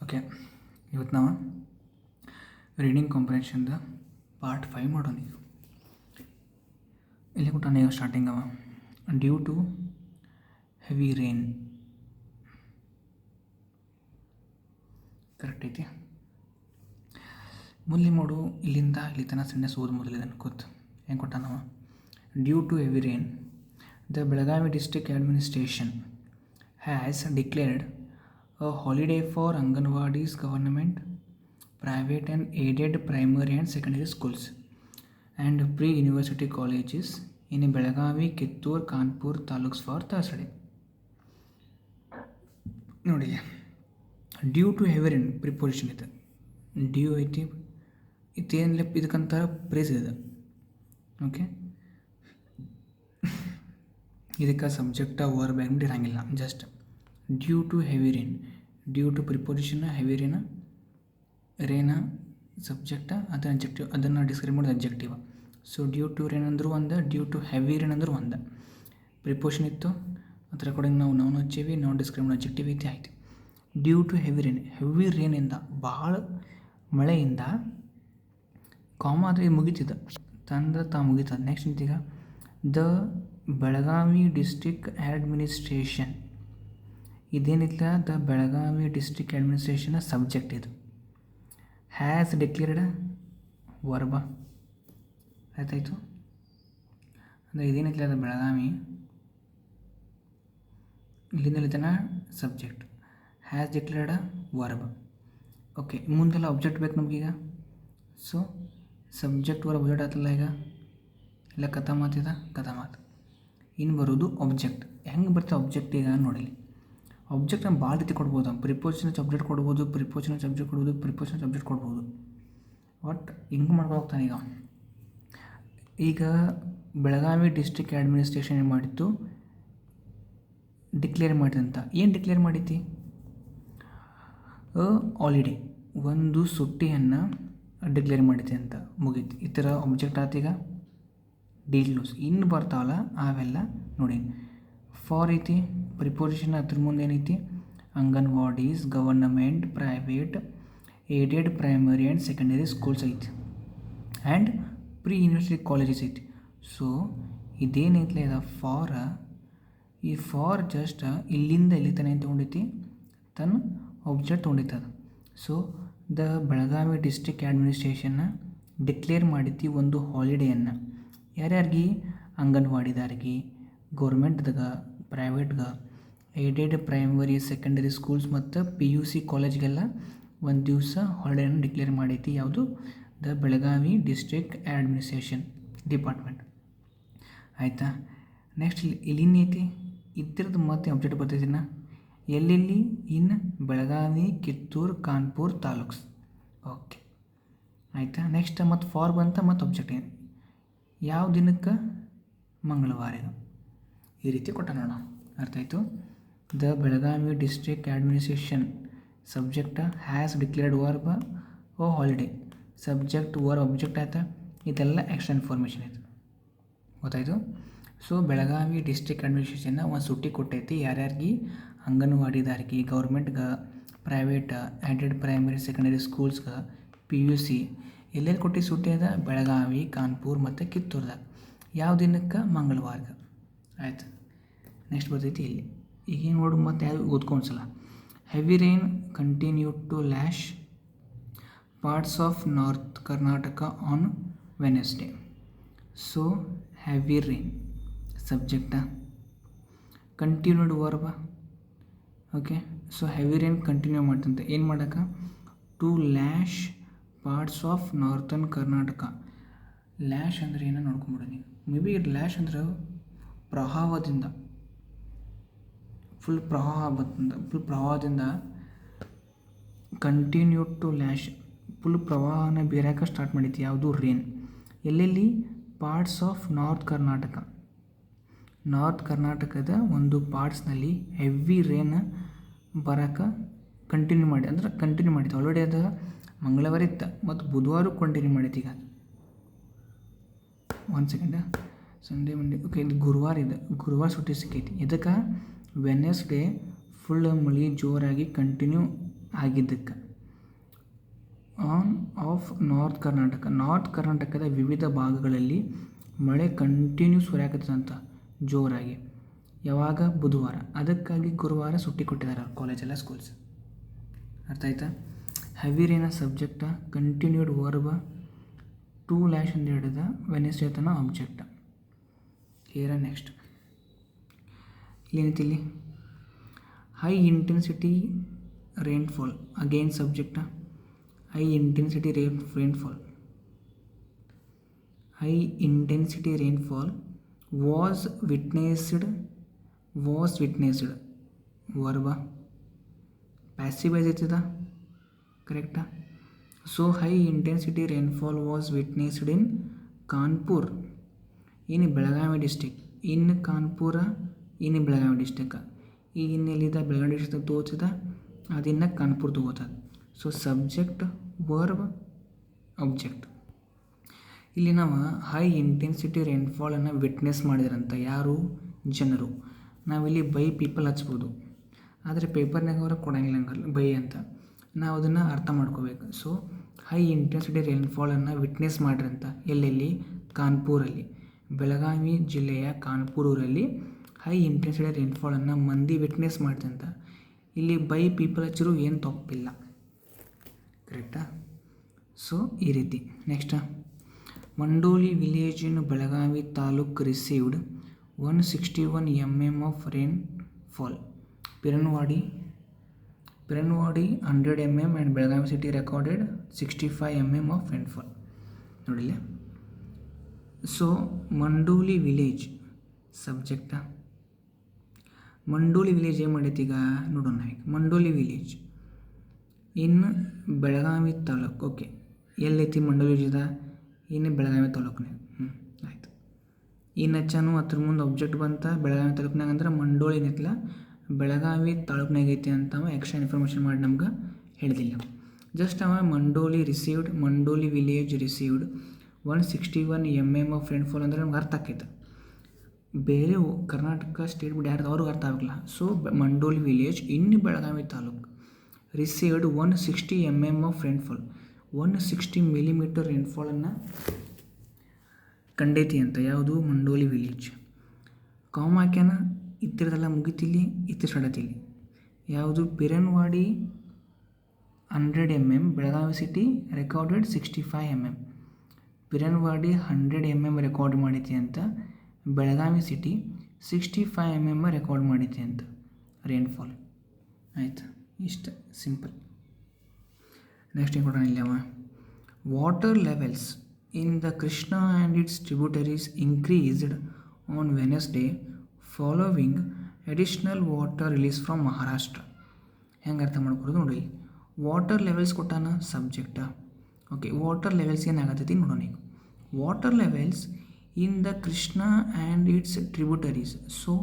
Okay, ಇವತ್ತು ನಾವು reading ಕಾಂಪ್ರಿಹೆನ್ಷನ್ದ part 5 ಮಾಡೋಣ. ಈಗ ಇಲ್ಲಿ ಕೊಟ್ಟಾನ. ಈಗ ಸ್ಟಾರ್ಟಿಂಗ್ ಅವ due to heavy rain. Correct ಐತಿ. ಮೊದಲು ಮಾಡು ಇಲ್ಲಿಂದ ಇಲ್ಲಿ ತನಕ ಸಣ್ಣ ಓದು. ಮೊದಲು ಇದನ್ನು ಕೂತು ಹೆಂಗೆ ಕೊಟ್ಟಾನವ. Due to heavy rain the Belagavi district administration has declared a holiday for Anganwadis, government, private and aided primary and secondary schools and pre-university colleges in Belagavi, Kittur, Kanpur taluks for Thursday. ನೋಡಿ, due to heavy rain preposition ಇದೆ. Due ಐತಿ, ಇದೇನಿಲ್ಲ, ಇದಕ್ಕಂತ phrase ಇದೆ. Okay, ಇದಕ್ಕೆ subject verb and ಇರಂಗಿಲ್ಲ. Just due to heavy rain. Due to preposition, heavy rain subject, ಅದನ್ನ objective, ಅದನ್ನು ಡಿಸ್ಕ್ರೈಬ್ ಮಾಡೋದು objective. So due to rain ಅಂದರೂ ಒಂದು, ಡ್ಯೂ ಟು ಹೆವಿ ರೇನ್ ಅಂದರೂ ಒಂದು. ಪ್ರಿಪೋಸಿಷನ್ ಇತ್ತು, ಅದರ ಕಡೆ ನಾವು ಹಚ್ಚೀವಿ, ನಾವು ಡಿಸ್ಕ್ರೈಬ್ ಮಾಡೋ ಅಬ್ಜೆಕ್ಟಿವ್ ಐತಿ. ಆಯ್ತು. Due to heavy rain, heavy ರೇನಿಂದ, ಭಾಳ ಮಳೆಯಿಂದ, ಕಾಮ ಆದರೆ ಮುಗಿತಿದ್ದ ತಂದ್ರೆ ಮುಗಿತದ. ನೆಕ್ಸ್ಟ್ ನಿಂತೀಗ ದ ಬೆಳಗಾವಿ ಡಿಸ್ಟ್ರಿಕ್ಟ್ ಅಡ್ಮಿನಿಸ್ಟ್ರೇಷನ್. ಇದೇನಿಲ್ಲ, the Belagavi district administration subject ಇದು. Has declared verb. ಆಯ್ತಾಯಿತು. ಅಂದರೆ ಇದೇನಿಲ್ಲ, ದ ಬೆಳಗಾವಿ ಇಲ್ಲಿಂದ subject. Has declared verb. Okay, ಮುಂದೆಲ್ಲ ಅಬ್ಜೆಕ್ಟ್ ಬೇಕು ನಮಗೀಗ. ಸೊ ಸಬ್ಜೆಕ್ಟ್ ವರ್ಬ್ ಅಬ್ಜೆಕ್ಟ್ ಆತಲ್ಲ. ಈಗ ಇಲ್ಲ ಕಥಾ ಮಾತಿದ, ಕಥಾ ಮಾತು. ಇನ್ನು ಬರೋದು ಒಬ್ಜೆಕ್ಟ್. ಹೆಂಗೆ ಬರ್ತದೆ ಒಬ್ಜೆಕ್ಟ್ ಈಗ ನೋಡಿಲಿ. ಒಬ್ಜೆಕ್ಟ್ ನಮ್ಮ ಭಾಳ ರೀತಿ ಕೊಡ್ಬೋದು. ಪ್ರಿಪೋಸಿಷನ್ ಸಬ್ಜೆಕ್ಟ್ ಕೊಡ್ಬೋದು, ಪ್ರಿಪೋಸಿಷನ್ ಸಬ್ಜೆಕ್ಟ್ ಕೊಡ್ಬೋದು, ಪ್ರಿಪೋಸಿಷನ್ ಸಬ್ಜೆಕ್ಟ್ ಕೊಡ್ಬೋದು. ಬಟ್ ಹಿಂಗೆ ಮಾಡ್ಕೊಂಡು ಹೋಗ್ತಾನೆ. ಈಗ ಬೆಳಗಾವಿ ಡಿಸ್ಟ್ರಿಕ್ಟ್ ಅಡ್ಮಿನಿಸ್ಟ್ರೇಷನ್ ಏನು ಮಾಡಿತ್ತು, ಡಿಕ್ಲೇರ್ ಮಾಡಿದಂತ. ಏನು ಡಿಕ್ಲೇರ್ ಮಾಡೈತಿ? ಹಾಲಿಡೇ, ಒಂದು ಸುಟ್ಟಿಯನ್ನು ಡಿಕ್ಲೇರ್ ಮಾಡೈತಿ ಅಂತ ಮುಗೀತು. ಈ ಥರ ಒಬ್ಜೆಕ್ಟ್ ಆತೀಗ. ಡೀಟೇಲ್ಸ್ ಇನ್ನು ಬರ್ತಾವಲ್ಲ ಅವೆಲ್ಲ ನೋಡಿ. ಫಾರ್ ಐತಿ, ಪ್ರಿಪೋಸಿಷನ್ ಅದ್ರ ಮುಂದೆ ಏನೈತಿ, anganwadis, government, private, aided primary and secondary schools ಐತಿ. ಆ್ಯಂಡ್ ಪ್ರೀ ಯೂನಿವರ್ಸಿಟಿ ಕಾಲೇಜಸ್ ಐತಿ. ಸೊ ಇದೇನೈತಲ್ಲ ಇದು ಫಾರ್. ಈ ಫಾರ್ ಜಸ್ಟ್ ಇಲ್ಲಿಂದ ಇಲ್ಲಿ ತನಕ ಏನು ತೊಗೊಂಡೈತಿ, ತನ್ನ ಒಬ್ಜೆಕ್ಟ್ ತೊಗೊಂಡೈತದ. ಸೊ ದ ಬೆಳಗಾವಿ ಡಿಸ್ಟ್ರಿಕ್ಟ್ ಅಡ್ಮಿನಿಸ್ಟ್ರೇಷನ್ನ ಡಿಕ್ಲೇರ್ ಮಾಡೈತಿ ಒಂದು ಹಾಲಿಡೇಯನ್ನು. ಯಾರ್ಯಾರಿಗೆ? ಅಂಗನವಾಡಿದಾರಿಗೆ, ಗೌರ್ಮೆಂಟ್ದಾಗ, ಪ್ರೈವೇಟ್ಗೆ, ಏಡೆಡ್ ಪ್ರೈಮರಿ ಸೆಕೆಂಡರಿ ಸ್ಕೂಲ್ಸ್ ಮತ್ತು PUC ಕಾಲೇಜ್ಗೆಲ್ಲ ಒಂದು ದಿವಸ ಹಾಲಿಡೇಯನ್ನು ಡಿಕ್ಲೇರ್ ಮಾಡೈತಿ. ಯಾವುದು? The Belagavi district administration department. ಆಯಿತಾ? ನೆಕ್ಸ್ಟ್ ಇಲ್ಲಿನ್ನೈತಿ, ಇದ್ರದ್ದು ಮತ್ತೆ ಅಬ್ಜೆಕ್ಟ್ ಬರ್ತೈತಿನ ಎಲ್ಲೆಲ್ಲಿ? ಇನ್ನು ಬೆಳಗಾವಿ, ಕಿತ್ತೂರು, ಕಾನ್ಪುರ್ ತಾಲೂಕ್ಸ್. ಓಕೆ, ಆಯಿತಾ? ನೆಕ್ಸ್ಟ್ ಮತ್ತು ಫಾರ್ ಬಂತ, ಮತ್ತು ಅಬ್ಜೆಕ್ಟ್ ಏನು? ಯಾವ ದಿನಕ್ಕೆ? ಮಂಗಳವಾರ. ಈ ರೀತಿ ಕೊಟ್ಟ ನೋಡೋಣ. ಅರ್ಥ ಆಯಿತು? The Belagavi district administration subject has declared verb ಓ ಹಾಲಿಡೇ. ಸಬ್ಜೆಕ್ಟ್ ವರ್ಬ್ ಅಬ್ಜೆಕ್ಟ್ ಆಯ್ತಾ. ಇದೆಲ್ಲ ಎಕ್ಸ್ಟ್ರಾ ಇನ್ಫಾರ್ಮೇಷನ್ ಐತೆ. ಗೊತ್ತಾಯಿತು? ಸೊ ಬೆಳಗಾವಿ ಡಿಸ್ಟ್ರಿಕ್ಟ್ ಅಡ್ಮಿನಿಸ್ಟ್ರೇಷನ್ನ ಒಂದು ಸುಟ್ಟಿ ಕೊಟ್ಟೈತಿ. ಯಾರ್ಯಾರಿಗೆ? ಅಂಗನವಾಡಿದಾರಿಗೆ, ಗೌರ್ಮೆಂಟ್ಗೆ, ಪ್ರೈವೇಟ್, ಏಡೆಡ್ ಪ್ರೈಮರಿ ಸೆಕೆಂಡರಿ ಸ್ಕೂಲ್ಸ್ಗೆ, PUC ಎಲ್ಲೆಲ್ಲಿ ಕೊಟ್ಟು ಸುಟ್ಟಿ ಅದ? ಬೆಳಗಾವಿ, ಕಾನ್ಪುರ್ ಮತ್ತು ಕಿತ್ತೂರ್ದಾಗ. ಯಾವ ದಿನಕ್ಕೆ? ಮಂಗಳವಾರಕ್ಕೆ. ಆಯ್ತು. ನೆಕ್ಸ್ಟ್ ಬರ್ತೈತಿ ಇಲ್ಲಿ. ಈಗೇನು ನೋಡು, ಮತ್ತು ಯಾವುದು ಓದ್ಕೊಂಡ್ಸಲ್ಲ. Heavy rain continue to lash parts of north Karnataka on Wednesday. So heavy rain subject, continued verb. Okay, so heavy rain continue ಮಾಡ್ತಂತೆ. ಏನು ಮಾಡೋಕ್ಕೆ? To lash parts of northern Karnataka. Lash ಅಂದರೆ ಏನೋ ನೋಡ್ಕೊಂಬಿಡಿ ನೀವು. ಮೇ ಬಿ ಲ್ಯಾಶ್ ಅಂದ್ರೆ ಪ್ರವಾಹದಿಂದ, ಫುಲ್ ಪ್ರವಾಹದಿಂದ continue to lash, full ಪ್ರವಾಹನ ಬೇರೆಯಾಕ ಸ್ಟಾರ್ಟ್ ಮಾಡೈತಿ. ಯಾವುದು? ರೇನ್. ಎಲ್ಲೆಲ್ಲಿ? Parts of north Karnataka. North ಕರ್ನಾಟಕದ ಒಂದು ಪಾರ್ಟ್ಸ್ನಲ್ಲಿ ಹೆವಿ ರೇನ್ ಬರೋಕೆ ಕಂಟಿನ್ಯೂ ಮಾಡಿ, ಅಂದ್ರೆ ಕಂಟಿನ್ಯೂ ಮಾಡೈತಿ. ಆಲ್ರೆಡಿ ಅದು ಮಂಗಳವಾರ ಇತ್ತು ಮತ್ತು ಬುಧವಾರ ಕಂಟಿನ್ಯೂ ಮಾಡೈತಿ. ಈಗ ಒಂದು ಸೆಕೆಂಡ, ಸಂಡೇ ಮಂಡೇ, ಓಕೆ, ಇದು ಗುರುವಾರ ಇದೆ. ಗುರುವಾರ ಸುಟ್ಟಿ ಸಿಕ್ಕೈತಿ. ಇದಕ್ಕೆ ವೆನೆಸ್ಡೇ ಫುಲ್ ಮಳೆ ಜೋರಾಗಿ ಕಂಟಿನ್ಯೂ ಆಗಿದ್ದಕ್ಕೆ ಆಫ್ ನಾರ್ತ್ ಕರ್ನಾಟಕದ ವಿವಿಧ ಭಾಗಗಳಲ್ಲಿ ಮಳೆ ಕಂಟಿನ್ಯೂಸ್ ಸುರಿಯಾಕತ್ತದಂತ ಜೋರಾಗಿ. ಯಾವಾಗ? ಬುಧವಾರ. ಅದಕ್ಕಾಗಿ ಗುರುವಾರ ಸುಟ್ಟಿ ಕೊಟ್ಟಿದ್ದಾರೆ ಕಾಲೇಜೆಲ್ಲ, ಸ್ಕೂಲ್ಸ್. ಅರ್ಥ ಆಯ್ತಾ? Heavy rain subject, continued verb, to lash ಅಂತ ಹೇಳಿದ ವೆನೆಸ್ಡೇ ತನ ಆಬ್ಜೆಕ್ಟ್. ಕ್ಲಿಯರ? ನೆಕ್ಸ್ಟ್ ಏನೈತಿ ಇಲ್ಲಿ? High intensity rainfall, again subject. High intensity rainfall was witnessed verb passive ಆಯ್ಸ್ ಐತದ, ಕರೆಕ್ಟಾ? So high intensity rainfall was witnessed in Khanapur in Belagavi district. In Khanapur in Belagavi district. ಈಗ ಇನ್ನೆಲ್ಲಿದ ಬೆಳಗಾವಿ ಡಿಸ್ಟಿಕ್ ತೋಚದ, ಅದಿನ್ನ ಕಾನ್ಪುರ್ ತಗೋತದ. So subject, verb, object. ಇಲ್ಲಿ ನಾವು ಹೈ ಇಂಟೆನ್ಸಿಟಿ ರೇನ್ಫಾಲನ್ನು ವಿಟ್ನೆಸ್ ಮಾಡಿದ್ರಂತ ಯಾರು? ಜನರು. ನಾವಿಲ್ಲಿ ಬೈ ಪೀಪಲ್ ಹಚ್ಬೋದು, ಆದರೆ ಪೇಪರ್ನಾಗ ಅವ್ರು ಕೊಡಂಗಿಲ್ಲ ಹಂಗಲ್ಲ ಬೈ ಅಂತ. ನಾವು ಅದನ್ನು ಅರ್ಥ ಮಾಡ್ಕೋಬೇಕು. ಸೊ ಹೈ ಇಂಟೆನ್ಸಿಟಿ ರೇನ್ಫಾಲನ್ನು ವಿಟ್ನೆಸ್ ಮಾಡಿರಂತ ಎಲ್ಲೆಲ್ಲಿ? ಕಾನ್ಪುರಲ್ಲಿ. ಬೆಳಗಾವಿ ಜಿಲ್ಲೆಯ ಕಾನ್ಪುರಲ್ಲಿ ಹೈ ಇಂಟೆನ್ಸಿಟಿ ರೇನ್ಫಾಲನ್ನು ಮಂದಿ ವಿಟ್ನೆಸ್ ಮಾಡಿದಂತ. ಇಲ್ಲಿ ಬೈ ಪೀಪಲ್ ಹಚ್ಚಿರು ಏನು ತಪ್ಪಿಲ್ಲ, ಕರೆಕ್ಟಾ? ಸೊ ಈ ರೀತಿ. Next, Mandoli village in Belagavi taluk received 161 mm of rainfall. Piranwadi 100 mm and Belagavi city recorded 65 mm of rainfall. ನೋಡಿಲ್ಲ? So Mandoli village subject. Mandoli village ಏನು ಮಾಡೈತಿ ಈಗ ನೋಡೋಣ. Mandoli village in Belagavi taluk. Okay, ಎಲ್ಲೈತಿ ಮಂಡೋಲಿ ವಿಲೇಜದ? ಇನ್ನು ಬೆಳಗಾವಿ ತಾಲೂಕಿನಾಗ. ಆಯಿತು. ಇನ್ನು ಹಚ್ಚನು ಅದ್ರ ಮುಂದೆ ಆಬ್ಜೆಕ್ಟ್ ಬಂತ ಬೆಳಗಾವಿ ತಾಲೂಕಿನಾಗ ಅಂದ್ರೆ ಮಂಡೋಳಿ ಏನೈತಿಲ್ಲ ಬೆಳಗಾವಿ ತಾಲೂಕಿನಾಗ ಐತಿ ಅಂತ ಅವ ಎಕ್ಸ್ಟ್ರಾ ಇನ್ಫಾರ್ಮೇಷನ್ ಮಾಡಿ ನಮ್ಗೆ ಹೇಳಿದಿಲ್ಲ. ಜಸ್ಟ್ ಅವ Mandoli village received 161 mm of rainfall ಅಂದರೆ ನಮ್ಗೆ ಅರ್ಥ ಆಕೈತೆ. ಬೇರೆ ಕರ್ನಾಟಕ ಸ್ಟೇಟ್ ಬಿಟ್ಟು ಯಾರು ಅವ್ರಿಗೆ ಅರ್ಥ ಆಗಲ್ಲ. So Mandoli village in Belagavi taluk received 160 mm of rainfall, 160 mm ರೇನ್ಫಾಲನ್ನು ಕಂಡೈತಿ ಅಂತ. ಯಾವುದು? ಮಂಡೋಲಿ ವಿಲೇಜ್. ಕಾಮಾಕ್ಯನ ಇತ್ತಿರದೆಲ್ಲ ಮುಗಿತಿಲ್ಲಿ, ಇತ್ತಿರ ಸಡತಿಲ್ಲಿ. ಯಾವುದು? Piranwadi 100 mm, Belagavi city recorded 65 mm. Piranwadi 100 mm record ಮಾಡೈತಿ ಅಂತ, ಬೆಳಗಾವಿ ಸಿಟಿ 65 mm ರೆಕಾರ್ಡ್ ಮಾಡೈತಿ ಅಂತ ರೇನ್ಫಾಲ್. ಆಯಿತು, ಇಷ್ಟು ಸಿಂಪಲ್. ನೆಕ್ಸ್ಟ್ ಏನು ಕೊಡೋಣ ಇಲ್ಲಿ ಅವ? Water levels in the Krishna and its tributaries increased on Wednesday following additional water release from Maharashtra. ಹೆಂಗೆ ಅರ್ಥ ಮಾಡ್ಕೊಡೋದು ನೋಡಿ. ವಾಟರ್ ಲೆವೆಲ್ಸ್ ಕೊಟ್ಟಾನ ಸಬ್ಜೆಕ್ಟ. ಓಕೆ, ವಾಟರ್ ಲೆವೆಲ್ಸ್ ಏನಾಗತ್ತೈತಿ ನೋಡೋಣ ಈಗ. Water levels in the Krishna and its tributaries. So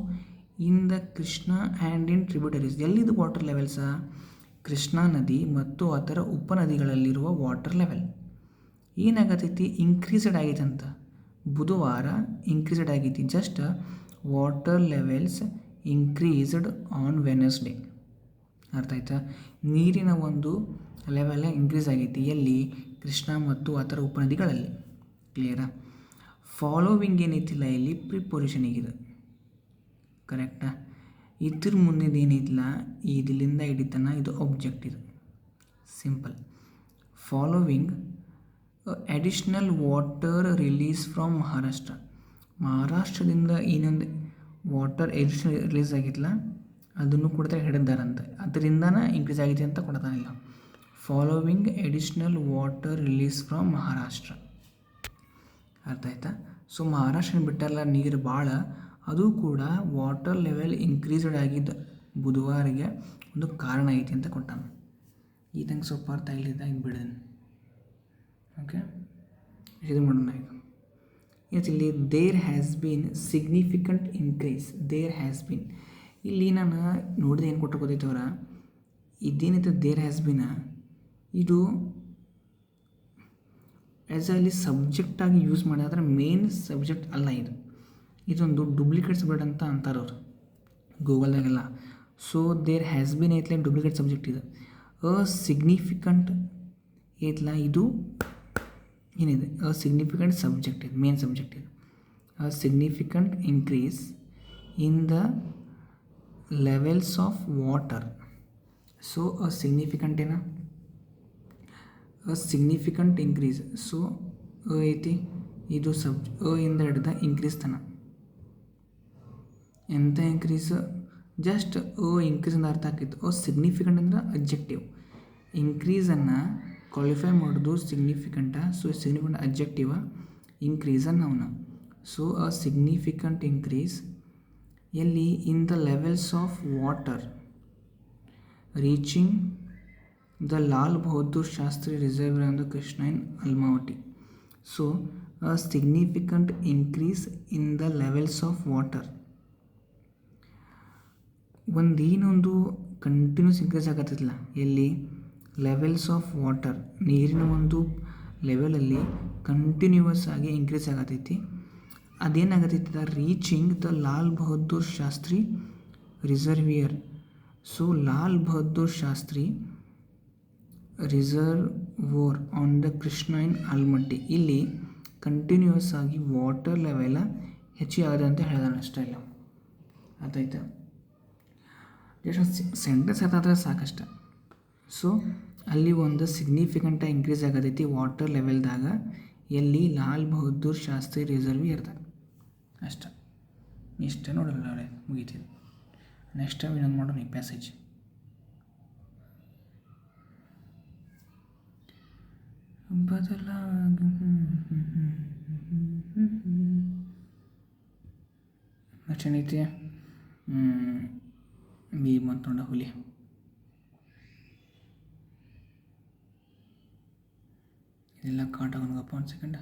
in the Krishna and in tributaries ಎಲ್ಲಿದು water ಲೆವೆಲ್ಸಾ? ಕೃಷ್ಣಾ ನದಿ ಮತ್ತು ಅದರ ಉಪನದಿಗಳಲ್ಲಿರುವ ವಾಟರ್ ಲೆವೆಲ್ ಏನಾಗತೈತಿ? ಇನ್ಕ್ರೀಸ್ಡ್ ಆಗೈತೆ ಅಂತ. ಬುಧವಾರ ಇನ್ಕ್ರೀಸ್ಡ್ ಆಗೈತಿ. Just water levels increased on Wednesday. ಅರ್ಥ ಆಯ್ತಾ? ನೀರಿನ ಒಂದು ಲೆವೆಲ್ ಇನ್ಕ್ರೀಸ್ ಆಗೈತಿ. ಎಲ್ಲಿ? ಕೃಷ್ಣಾ ಮತ್ತು ಅದರ ಉಪನದಿಗಳಲ್ಲಿ. ಕ್ಲಿಯರಾ? ಫಾಲೋವಿಂಗ್ ಏನೈತಿಲ್ಲ ಇಲ್ಲಿ ಪ್ರಿಪೊಸಿಷನಿಗಿದೆ, ಕರೆಕ್ಟಾ? ಇದ್ರ ಮುಂದಿನ ಏನೈತಿಲ್ಲ ಇದಿಲ್ಲಿಂದ ಹಿಡಿತನ ಇದು ಆಬ್ಜೆಕ್ಟ್. ಇದು simple. Following additional water release from Maharashtra. ಮಹಾರಾಷ್ಟ್ರದಿಂದ ಇನ್ನೊಂದು ವಾಟರ್ ಅಡಿಷ್ನಲ್ ರಿಲೀಸ್ ಆಗಿತ್ತಲ್ಲ ಅದನ್ನು ಕೊಡ್ತಾ ಹಿಡಿದಾರಂತೆ, ಅದರಿಂದನೇ ಇನ್ಕ್ರೀಸ್ ಆಗೈತೆ ಅಂತ ಕೊಡ್ತಾನಿಲ್ಲ. Following additional water release from Maharashtra. ಅರ್ಥ ಆಯ್ತಾ? ಸೊ ಮಹಾರಾಷ್ಟ್ರ ಬಿಟ್ಟಲ್ಲ ನೀರು ಭಾಳ, ಅದು ಕೂಡ ವಾಟರ್ ಲೆವೆಲ್ ಇನ್ಕ್ರೀಸ್ಡ್ ಆಗಿದ್ದ ಬುಧವಾರಿಗೆ ಒಂದು ಕಾರಣ ಐತಿ ಅಂತ ಕೊಟ್ಟಾನ. ಇದಂಗೆ ಸ್ವಲ್ಪ ಅರ್ಥ ಆಗಿದ್ದಾಗ ಬಿಡೋಣ. ಓಕೆ, ಇದು ಮಾಡೋಣ ಈಗ. ಇಲ್ಲಿ there has been significant increase. There has been ಇಲ್ಲಿ ನಾನು ನೋಡಿದೆ ಏನು ಕೊಟ್ಟು ಗೊತ್ತೈತವ್ರ, ಇದೇನೈತೆ ದೇರ್ ಹ್ಯಾಸ್ ಬೀನ ಇದು ಆ್ಯಸ್ ಅಲ್ಲಿ ಸಬ್ಜೆಕ್ಟಾಗಿ ಯೂಸ್ ಮಾಡಿದ್ರೆ ಮೇನ್ ಸಬ್ಜೆಕ್ಟ್ ಅಲ್ಲ. ಇದೊಂದು ಡೂಪ್ಲಿಕೇಟ್ ಸಬ್ಜೆಕ್ಟ್ ಅಂತ ಅಂತಾರೆ ಅವರು ಗೂಗಲ್ದಾಗೆಲ್ಲ. ಸೊ ದೇರ್ ಹ್ಯಾಸ್ ಬೀನ್ ಐತ್ಲೆ ಡೂಪ್ಲಿಕೇಟ್ ಸಬ್ಜೆಕ್ಟ್ ಇದು. ಅ ಸಿಗ್ನಿಫಿಕೆಂಟ್ ಐತಲ್ಲ, ಇದು ಏನಿದೆ ಅ ಸಿಗ್ನಿಫಿಕೆಂಟ್ ಸಬ್ಜೆಕ್ಟ್ ಇದು, ಮೇನ್ ಸಬ್ಜೆಕ್ಟ್ ಇದು. A significant increase in the levels of water. So a significant ಏನ, ಅ ಸಿಗ್ನಿಫಿಕೆಂಟ್ ಇನ್ಕ್ರೀಸ್. ಸೊ ಅ ಐತಿ, ಇದು ಅ ಇಂದ ಹಿಡ್ದ ಇನ್ಕ್ರೀಸ್ ತನ. ಎಂಥ ಇನ್ಕ್ರೀಸ್? ಜಸ್ಟ್ ಅ ಇನ್ಕ್ರೀಸ್ ಅಂತ ಅರ್ಥ ಆಕಿತ್ತು. ಅ ಸಿಗ್ನಿಫಿಕೆಂಟ್ ಅಂದ್ರೆ ಅಬ್ಜೆಕ್ಟಿವ್. ಇನ್ಕ್ರೀಸನ್ನು ಕ್ವಾಲಿಫೈ ಮಾಡೋದು significant. So significant objective, increase ಅನ್ನೋನ. ಸೊ ಅ ಸಿಗ್ನಿಫಿಕೆಂಟ್ ಇನ್ಕ್ರೀಸ್ ಎಲ್ಲಿ? In the levels of water reaching the Lal Bahadur Shastri reservoir on the Krishna in Almatti. So a significant increase in the levels of water. ಏನೊಂದು continuous increase ಆಗತ್ತಿಲ್ಲ, ಎಲ್ಲಿ? Levels of water, ನೀರಿನ ಒಂದು ಲೆವೆಲಲ್ಲಿ continuous ಆಗಿ increase ಆಗತೈತಿ. ಅದೇನಾಗತೈತಿ? Reaching the Lal Bahadur Shastri reservoir. So Lal Bahadur Shastri reservoir on the Krishna in Almatti. ಇಲ್ಲಿ ಕಂಟಿನ್ಯೂಯಸ್ ಆಗಿ ವಾಟರ್ ಲೆವೆಲ ಹೆಚ್ಚಿಗೆ ಆಗದೆ ಅಂತ ಹೇಳಿದಾನೆ, ಅಷ್ಟೇ ಇಲ್ಲ. ಅದಾಯ್ತು, ಎಷ್ಟು ಸೆಂಟೆನ್ಸ್ ಅದಾದ್ರೆ ಸಾಕಷ್ಟ. ಸೊ ಅಲ್ಲಿ ಒಂದು ಸಿಗ್ನಿಫಿಕೆಂಟಾಗಿ ಇನ್ಕ್ರೀಸ್ ಆಗತೈತಿ ವಾಟರ್ ಲೆವೆಲ್ದಾಗ, ಎಲ್ಲಿ? ಲಾಲ್ ಬಹದ್ದೂರ್ ಶಾಸ್ತ್ರಿ ರಿಸರ್ವಿಯರ್ದಾಗ. ಅಷ್ಟೇ, ಇಷ್ಟ ನೋಡಲ್ಲ ಅವಳೆ ಮುಗೀತಿದ್ದು. ನೆಕ್ಸ್ಟ್ ಟೈಮ್ ಇನ್ನೊಂದು ಮಾಡೋಣ ಈ ಪ್ಯಾಸೇಜ್. ಬದಲಾಗ ನೆಕ್ಸ್ಟ್ ಏನೈತಿ? ಬಿ ಮಂತೊಂಡ ಹುಲಿ. ಇದೆಲ್ಲ ಕಾಟ ಆಗೋಣಗಪ್ಪ ಒಂದು ಸೆಕೆಂಡ.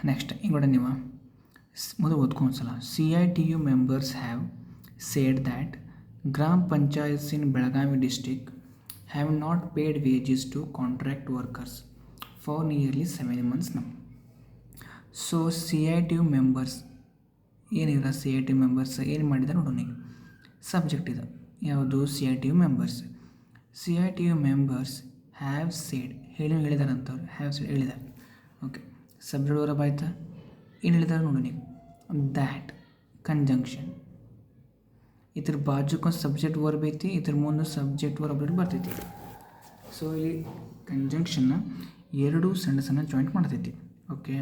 ನೆಕ್ಸ್ಟ್ ಈಗ ನೀವು ಮೊದಲು ಓದ್ಕೊಂಡ್ಸಲ. CITU members have said that Gram Panchayats in Belagavi district have not paid wages to contract workers for nearly 7 months now. So CITU members ಏನಿಲ್ಲ, CITU ಮೆಂಬರ್ಸ್ ಏನು ಮಾಡಿದ್ದಾರೆ ನೋಡೋಣ. ಸಬ್ಜೆಕ್ಟ್ ಇದು ಯಾವುದು? CITU members. CITU members have said, ಹೇಳಿದಾರೆ ಅಂತವ್ರು, have said ಹೇಳಿದ್ದಾರೆ. Okay, subject verb ಆಯ್ತಾ? ಏನು ಹೇಳಿದಾರೆ ನೋಡು ನೀವು? That conjunction. ಇದ್ರ ಬಾಜುಕೊಂದು ಸಬ್ಜೆಕ್ಟ್ ವರ್ಬ್ ಐತಿ, ಇದ್ರ ಮುಂದೆ ಸಬ್ಜೆಕ್ಟ್ ವರ್ಬ್ ಬರ್ತೈತಿ. ಸೊ ಇಲ್ಲಿ ಕಂಜಂಕ್ಷನ್ನ ಎರಡು ಸೆಂಟೆನ್ಸನ್ನು ಜಾಯಿಂಟ್ ಮಾಡ್ತೈತಿ. Okay,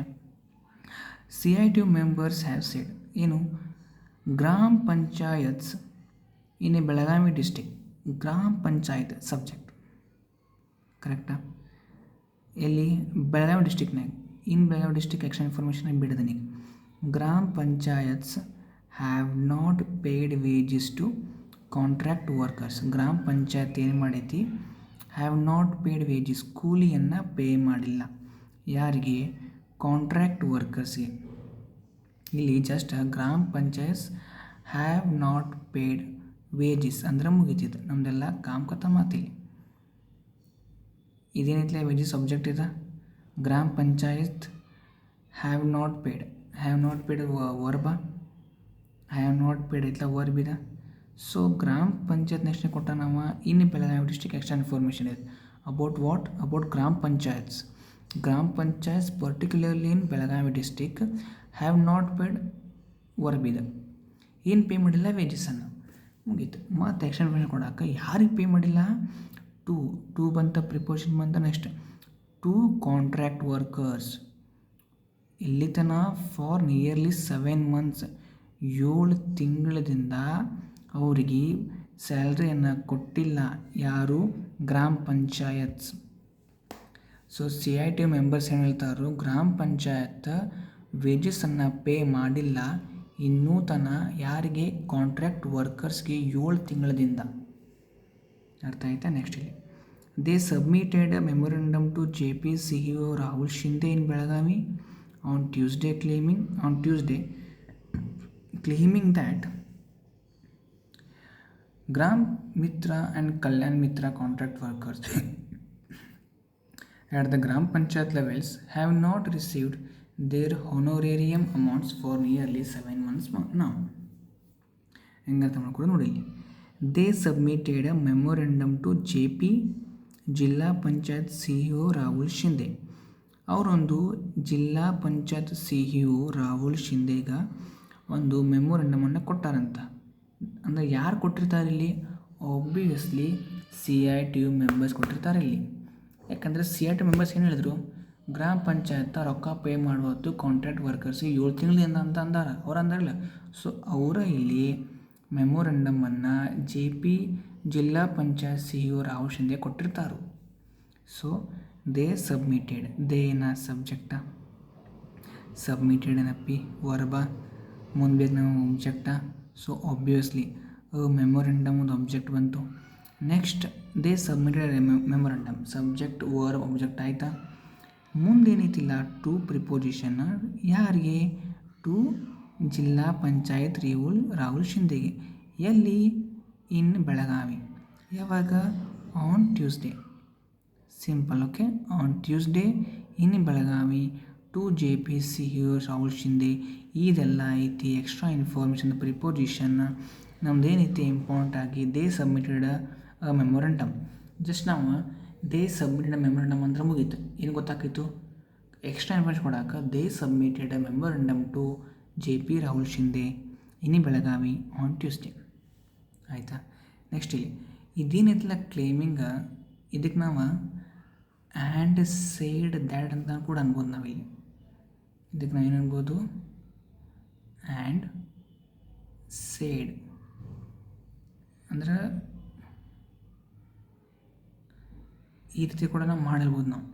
CITU members have said ಏನು? ಗ್ರಾಮ ಪಂಚಾಯತ್ಸ್ ಇನ್ ಬೆಳಗಾವಿ ಡಿಸ್ಟಿಕ್. ಗ್ರಾಮ ಪಂಚಾಯತ್ ಸಬ್ಜೆಕ್ಟ್ ಕರೆಕ್ಟಾ? ಎಲ್ಲಿ? ಬೆಳಗಾವಿ ಡಿಸ್ಟಿಕ್ನಾಗ. In Belagavi district action information ಬಿಡದ ನೀವು. Gram panchayats have not paid wages to contract workers. Gram panchayat ಏನು ಮಾಡೈತಿ? ಹ್ಯಾವ್ ನಾಟ್ ಪೇಯ್ಡ್ ವೇಜಸ್, ಕೂಲಿಯನ್ನು ಪೇ ಮಾಡಿಲ್ಲ. ಯಾರಿಗೆ? ಕಾಂಟ್ರಾಕ್ಟ್ ವರ್ಕರ್ಸ್ಗೆ. ಇಲ್ಲಿ just gram panchayats have not paid wages ಅಂದ್ರೆ ಮುಗಿತಿದ್ದು ನಮ್ಮದೆಲ್ಲ ಕಾಮಕತ ಮಾತಿಲ್ಲಿ. ಇದೇನೈತಿಲ್ಲ ವೇಜಸ್ ಸಬ್ಜೆಕ್ಟ್ ಇದೆ. Gram panchayat have not paid, have not paid verb, have not paid ಐತ್ಲ ವರ್ಬ್ ಇದೆ. ಸೊ ಗ್ರಾಮ ಪಂಚಾಯತ್ ನೆಕ್ಸ್ಟ್ ಕೊಟ್ಟ ನಾವು in Belagavi district extra information ಇದೆ about what? About gram panchayats. Gram panchayats particularly in Belagavi district have not paid verb ಇದೆ. ಏನು ಪೇ ಮಾಡಿಲ್ಲ? ವೇಜಸನ್ನು. ಮುಗೀತು. ಮತ್ತು ಎಕ್ಸ್ಟ್ರಾ ಇನ್ಫಾರ್ಮೇಷನ್ ಕೊಡೋಕೆ ಯಾರಿಗೆ ಪೇ ಮಾಡಿಲ್ಲ? ಟು ಬಂತ, ಪ್ರಿಪೋಸಿಷನ್ ಬಂತ. Next to contract workers. ಇಲ್ಲಿ ತನಕ ಫಾರ್ ನಿಯರ್ಲಿ 7 months 7 ತಿಂಗಳಿಂದ ಅವರಿಗೆ ಸ್ಯಾಲ್ರಿಯನ್ನು ಕೊಟ್ಟಿಲ್ಲ. ಯಾರು? ಗ್ರಾಮ ಪಂಚಾಯತ್ಸ್. ಸೊ CITU ಮೆಂಬರ್ಸ್ ಏನು ಹೇಳ್ತಾರೋ, ಗ್ರಾಮ ಪಂಚಾಯತ್ ವೇಜಸನ್ನು ಪೇ ಮಾಡಿಲ್ಲ ಇನ್ನೂ ತನಕ. ಯಾರಿಗೆ? ಕಾಂಟ್ರಾಕ್ಟ್ ವರ್ಕರ್ಸ್ಗೆ 7 ತಿಂಗಳಿಂದ. ಅರ್ಥ ಆಯ್ತಾ? ನೆಕ್ಸ್ಟ್ ಇಲ್ಲಿ they submitted a memorandum to JP CEO Rahul Shinde in Belagavi on Tuesday claiming that Gram Mitra and Kalyan Mitra contract workers at the Gram Panchayat levels have not received their honorarium amounts for nearly 7 months now. ಹೆಂಗಂತ ಕೂಡ ನೋಡಿ, they submitted a memorandum to JP Zilla panchayat CEO Rahul Shinde. ಅವರೊಂದು ಜಿಲ್ಲಾ panchayat CEO Rahul ಶಿಂದೆಗ ಒಂದು ಮೆಮೊರೆಂಡಮನ್ನು ಕೊಟ್ಟಾರಂತ. ಅಂದರೆ ಯಾರು ಕೊಟ್ಟಿರ್ತಾರೆ ಇಲ್ಲಿ? ಆಬ್ವಿಯಸ್ಲಿ CITU ಮೆಂಬರ್ಸ್ ಕೊಟ್ಟಿರ್ತಾರೆ ಇಲ್ಲಿ. ಯಾಕಂದರೆ CITU ಮೆಂಬರ್ಸ್ ಏನು ಹೇಳಿದ್ರು, ಗ್ರಾಮ ಪಂಚಾಯತ್ ರೊಕ್ಕ ಪೇ ಮಾಡುವತ್ತು ಕಾಂಟ್ರಾಕ್ಟ್ ವರ್ಕರ್ಸಿಗೆ 7 ತಿಂಗಳಿಂದ ಅಂತ ಅಂದಾರ, ಅವ್ರು ಅಂದಾರಲ್ಲ. ಸೊ ಅವರ ಇಲ್ಲಿ ಮೆಮೊರೆಂಡಮನ್ನು JP ಜಿಲ್ಲಾ ಪಂಚಾಯತ್ CEO ರಾಹುಲ್ ಶಿಂದೆ ಕೊಟ್ಟಿರ್ತಾರೆ. ಸೊ ದೇ ಸಬ್ಮಿಟೆಡ್, ದೇ ಏನ ಸಬ್ಜೆಕ್ಟ, ಸಬ್ಮಿಟೆಡ್ ಏನಪ್ಪಿ ವರ್ಬ, ಮುಂದೆ ನಾವು ಒಬ್ಜೆಕ್ಟ. ಸೊ ಆಬ್ವಿಯಸ್ಲಿ ಮೆಮೊರೆಂಡಮ್ ಒಂದು ಆಬ್ಜೆಕ್ಟ್ ಬಂತು. Next they submitted memorandum, subject verb object ಆಯಿತಾ. ಮುಂದೇನೈತಿಲ್ಲ ಟು ಪ್ರಿಪೋಸಿಷನ್ ಯಾರಿಗೆ? ಟು ಜಿಲ್ಲಾ ಪಂಚಾಯತ್ ರಾಹುಲ್ ಶಿಂದೆಗೆ. ಎಲ್ಲಿ? ಇನ್ ಬೆಳಗಾವಿ. ಯಾವಾಗ? On Tuesday. Simple. Okay, on Tuesday in Belagavi to JP CEO Rahul Shinde. ಇದೆಲ್ಲ ಐತಿ ಎಕ್ಸ್ಟ್ರಾ ಇನ್ಫಾರ್ಮೇಷನ್ ಪ್ರಿಪೋಸಿಷನ್. ನಮ್ದೇನೈತಿ ಇಂಪಾರ್ಟೆಂಟ್ ಆಗಿ ದೇ ಸಬ್ಮಿಟೆಡ್ ಮೆಮೊರೆಂಡಮ್. ಜಸ್ಟ್ ನಾವು ದೇ ಸಬ್ಮಿಟೆಡ್ ಮೆಮೊರೆಂಡಮ್ ಅಂದ್ರೆ ಮುಗೀತು. ಏನು ಗೊತ್ತಾಗಿತ್ತು? ಎಕ್ಸ್ಟ್ರಾ ಇನ್ಫಾರ್ಮೇಷನ್ ಕೊಡೋಕೆ they submitted memorandum to JP Rahul Shinde in Belagavi on Tuesday. ಆಯಿತಾ. ನೆಕ್ಸ್ಟ್ ಇಲ್ಲಿ ಇದೇನೈತಿಲ್ಲ ಕ್ಲೇಮಿಂಗ, ಇದಕ್ಕೆ ನಾವು ಆ್ಯಂಡ್ ಸೇಡ್ ದ್ಯಾಟ್ ಅಂತ ಕೂಡ ಅನ್ಬೋದು ನಾವಿಲ್ಲಿ. ಇದಕ್ಕೆ ನಾವೇನು ಅನ್ಬೋದು? ಆ್ಯಂಡ್ ಸೇಡ್ ಅಂದ್ರೆ ಈ ರೀತಿ ಕೂಡ ನಾವು ಮಾಡಿರ್ಬೋದು ನಾವು.